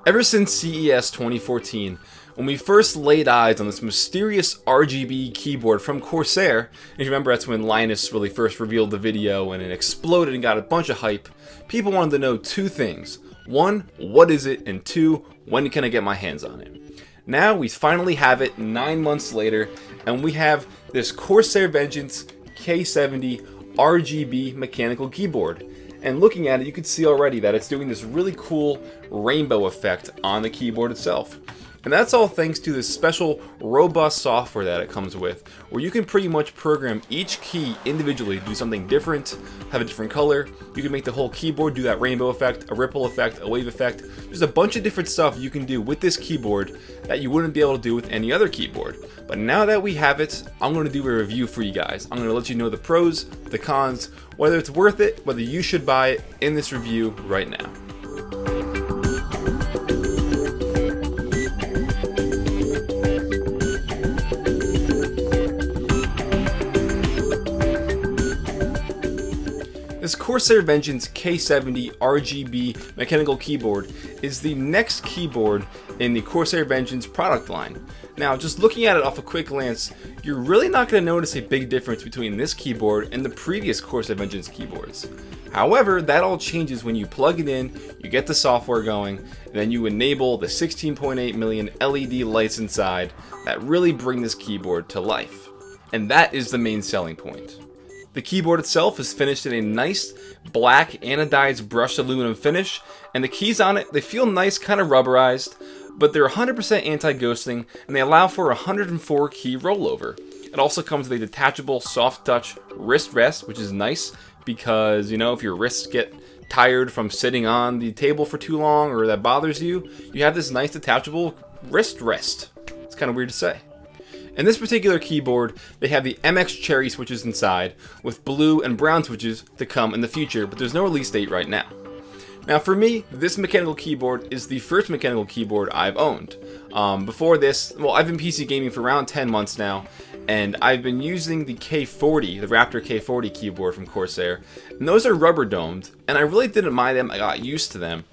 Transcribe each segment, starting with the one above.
Ever since CES 2014, when we first laid eyes on this mysterious RGB keyboard from Corsair, and you remember that's when Linus really first revealed the video and it exploded and got a bunch of hype, people wanted to know two things. One, what is it? And two, when can I get my hands on it? Now we finally have it 9 months later, and we have this Corsair Vengeance K70 RGB mechanical keyboard. And looking at it, you can see already that it's doing this really cool rainbow effect on the keyboard itself. And that's all thanks to this special robust software that it comes with, where you can pretty much program each key individually to do something different, have a different color. You can make the whole keyboard do that rainbow effect, a ripple effect, a wave effect. There's a bunch of different stuff you can do with this keyboard that you wouldn't be able to do with any other keyboard. But now that we have it, I'm going to do a review for you guys. I'm going to let you know the pros, the cons, whether it's worth it, whether you should buy it in this review right now. This Corsair Vengeance K70 RGB mechanical keyboard is the next keyboard in the Corsair Vengeance product line. Now, just looking at it off a quick glance, you're really not going to notice a big difference between this keyboard and the previous Corsair Vengeance keyboards. However, that all changes when you plug it in, you get the software going, and then you enable the 16.8 million LED lights inside that really bring this keyboard to life. And that is the main selling point. The keyboard itself is finished in a nice black anodized brushed aluminum finish, and the keys on it, they feel nice, kind of rubberized, but they're 100% anti-ghosting, and they allow for a 104 key rollover. It also comes with a detachable soft touch wrist rest, which is nice because, you know, if your wrists get tired from sitting on the table for too long or that bothers you, you have this nice detachable wrist rest. It's kind of weird to say. In this particular keyboard, they have the MX Cherry switches inside, with blue and brown switches to come in the future, but there's no release date right now. Now for me, this mechanical keyboard is the first mechanical keyboard I've owned. Before this, well, I've been PC gaming for around 10 months now, and I've been using the K40, the Raptor K40 keyboard from Corsair, and those are rubber domed, and I really didn't mind them, I got used to them.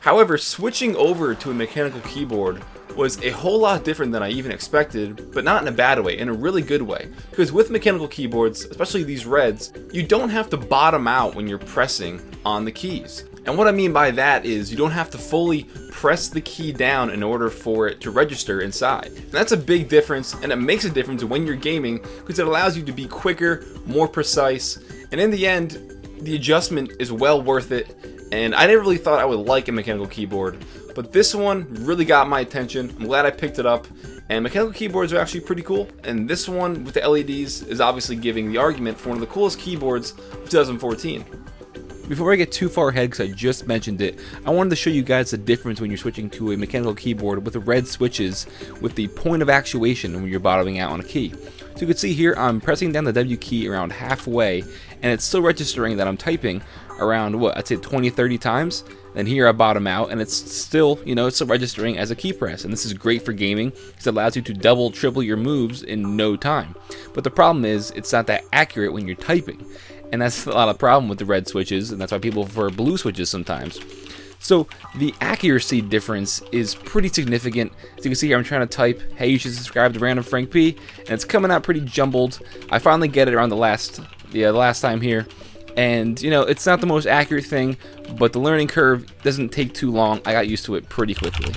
However, switching over to a mechanical keyboard was a whole lot different than I even expected, but not in a bad way, in a really good way. Because with mechanical keyboards, especially these reds, you don't have to bottom out when you're pressing on the keys. And what I mean by that is you don't have to fully press the key down in order for it to register inside. And that's a big difference, and it makes a difference when you're gaming because it allows you to be quicker, more precise, and in the end, the adjustment is well worth it. And I never really thought I would like a mechanical keyboard, but this one really got my attention. I'm glad I picked it up, and mechanical keyboards are actually pretty cool, and this one with the LEDs is obviously giving the argument for one of the coolest keyboards of 2014. Before I get too far ahead, because I just mentioned it, I wanted to show you guys the difference when you're switching to a mechanical keyboard with the red switches with the point of actuation when you're bottoming out on a key. So you can see here I'm pressing down the W key around halfway, and it's still registering that I'm typing around, what, I'd say 20-30 times. Then here I bottom out, and it's still, you know, it's still registering as a key press. And this is great for gaming because it allows you to double, triple your moves in no time. But the problem is it's not that accurate when you're typing. And that's a lot of problem with the red switches, and that's why people prefer blue switches sometimes. So the accuracy difference is pretty significant. As you can see here, I'm trying to type, hey, you should subscribe to Random Frank P, and it's coming out pretty jumbled. I finally get it around the last time here. And, you know, it's not the most accurate thing, but the learning curve doesn't take too long. I got used to it pretty quickly.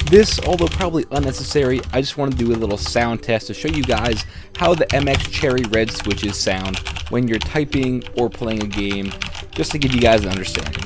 This, although probably unnecessary, I just want to do a little sound test to show you guys how the MX Cherry red switches sound when you're typing or playing a game, just to give you guys an understanding.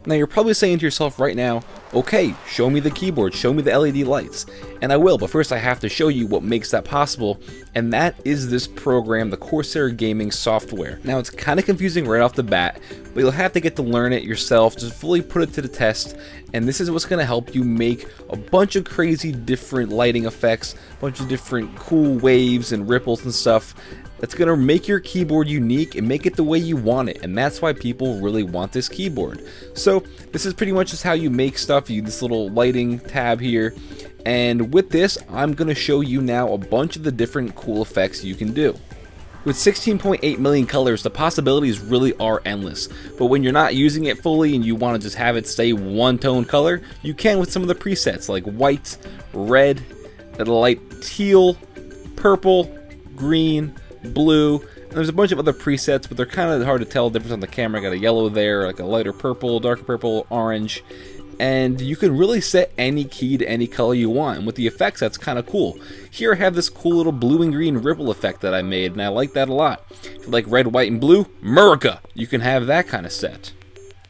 Now you're probably saying to yourself right now, okay, show me the keyboard, show me the LED lights. And I will, but first I have to show you what makes that possible, and that is this program, the Corsair Gaming software. Now it's kind of confusing right off the bat, but you'll have to get to learn it yourself, just fully put it to the test, and this is what's going to help you make a bunch of crazy different lighting effects, a bunch of different cool waves and ripples and stuff. That's going to make your keyboard unique and make it the way you want it, and that's why people really want this keyboard. So this is pretty much just how you make stuff. You this little lighting tab here, and with this I'm going to show you now a bunch of the different cool effects you can do. With 16.8 million colors, the possibilities really are endless, but when you're not using it fully and you want to just have it stay one tone color, you can with some of the presets like white, red, a light teal, purple, green, blue, and there's a bunch of other presets, but they're kind of hard to tell the difference on the camera. Got a yellow there, like a lighter purple, darker purple, orange, and you can really set any key to any color you want, and with the effects that's kind of cool. Here I have this cool little blue and green ripple effect that I made, and I like that a lot. If you like red, white, and blue, America, you can have that kind of set.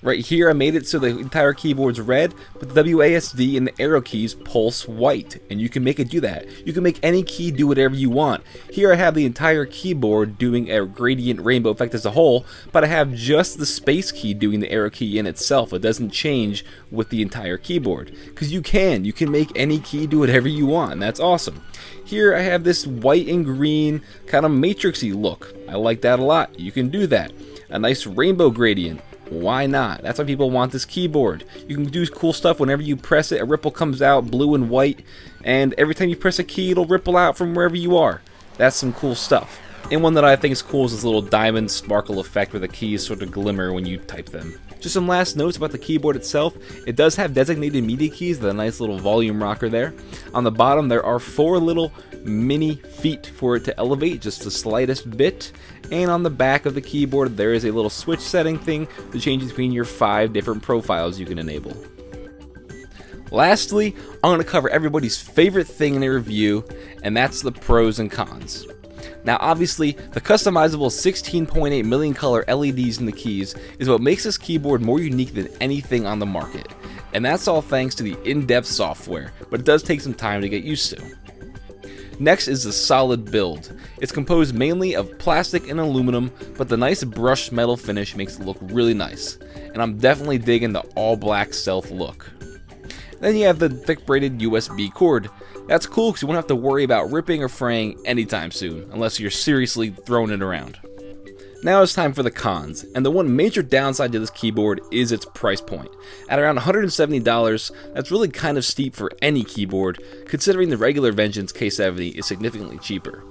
Right here I made it so the entire keyboard's red, but the WASD and the arrow keys pulse white, and you can make it do that. You can make any key do whatever you want. Here I have the entire keyboard doing a gradient rainbow effect as a whole, but I have just the space key doing the arrow key in itself. It doesn't change with the entire keyboard, because you can make any key do whatever you want, and that's awesome. Here I have this white and green kind of matrixy look. I like that a lot. You can do that. A nice rainbow gradient. Why not? That's why people want this keyboard. You can do cool stuff whenever you press it. A ripple comes out blue and white, and every time you press a key it'll ripple out from wherever you are. That's some cool stuff. And one that I think is cool is this little diamond sparkle effect where the keys sort of glimmer when you type them. Just some last notes about the keyboard itself. It does have designated media keys with a nice little volume rocker there. On the bottom there are 4 little mini feet for it to elevate just the slightest bit. And on the back of the keyboard there is a little switch setting thing to change between your 5 different profiles you can enable. Lastly, I'm going to cover everybody's favorite thing in a review, and that's the pros and cons. Now obviously, the customizable 16.8 million color LEDs in the keys is what makes this keyboard more unique than anything on the market. And that's all thanks to the in-depth software, but it does take some time to get used to. Next is the solid build. It's composed mainly of plastic and aluminum, but the nice brushed metal finish makes it look really nice. And I'm definitely digging the all black stealth look. Then you have the thick braided USB cord. That's cool because you won't have to worry about ripping or fraying anytime soon, unless you're seriously throwing it around. Now it's time for the cons, and the one major downside to this keyboard is its price point. At around $170, that's really kind of steep for any keyboard, considering the regular Vengeance K70 is significantly cheaper.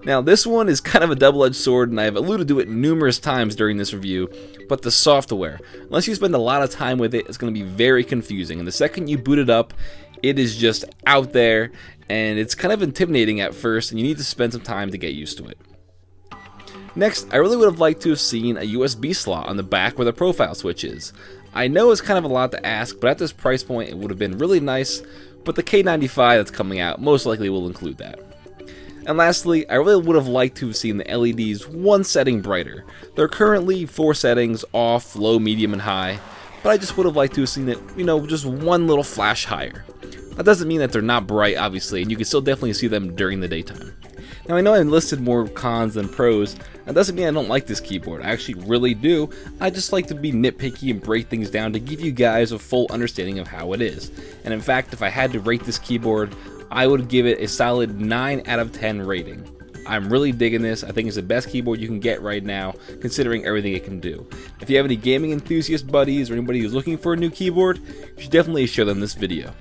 Now this one is kind of a double-edged sword, and I've alluded to it numerous times during this review, but the software, unless you spend a lot of time with it, it's going to be very confusing, and the second you boot it up, it is just out there, and it's kind of intimidating at first, and you need to spend some time to get used to it. Next, I really would have liked to have seen a USB slot on the back where the profile switch is. I know it's kind of a lot to ask, but at this price point it would have been really nice, but the K95 that's coming out most likely will include that. And lastly, I really would have liked to have seen the LEDs one setting brighter. They're currently 4 settings, off, low, medium, and high, but I just would have liked to have seen it, just one little flash higher. That doesn't mean that they're not bright, obviously, and you can still definitely see them during the daytime. Now I know I listed more cons than pros. That doesn't mean I don't like this keyboard. I actually really do. I just like to be nitpicky and break things down to give you guys a full understanding of how it is. And in fact, if I had to rate this keyboard, I would give it a solid 9 out of 10 rating. I'm really digging this. I think it's the best keyboard you can get right now, considering everything it can do. If you have any gaming enthusiast buddies or anybody who's looking for a new keyboard, you should definitely show them this video.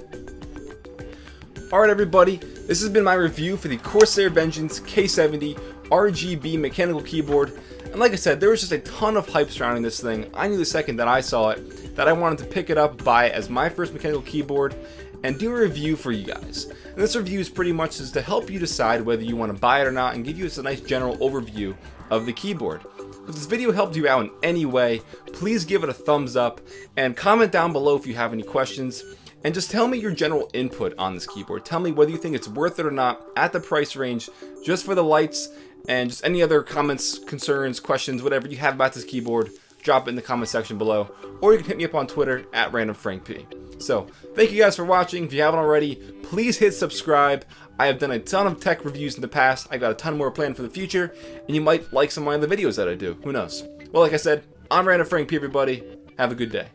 Alright everybody, this has been my review for the Corsair Vengeance K70 RGB mechanical keyboard. And like I said, there was just a ton of hype surrounding this thing. I knew the second that I saw it that I wanted to pick it up, buy it as my first mechanical keyboard, and do a review for you guys. And this review is pretty much just to help you decide whether you want to buy it or not and give you a nice general overview of the keyboard. If this video helped you out in any way, please give it a thumbs up and comment down below if you have any questions. And just tell me your general input on this keyboard. Tell me whether you think it's worth it or not at the price range, just for the lights, and just any other comments, concerns, questions, whatever you have about this keyboard, drop it in the comment section below. Or you can hit me up on Twitter at randomfrankp. So, thank you guys for watching. If you haven't already, please hit subscribe. I have done a ton of tech reviews in the past. I got a ton more planned for the future, and you might like some of the videos that I do. Who knows? Well, like I said, I'm Random Frank P, everybody. Have a good day.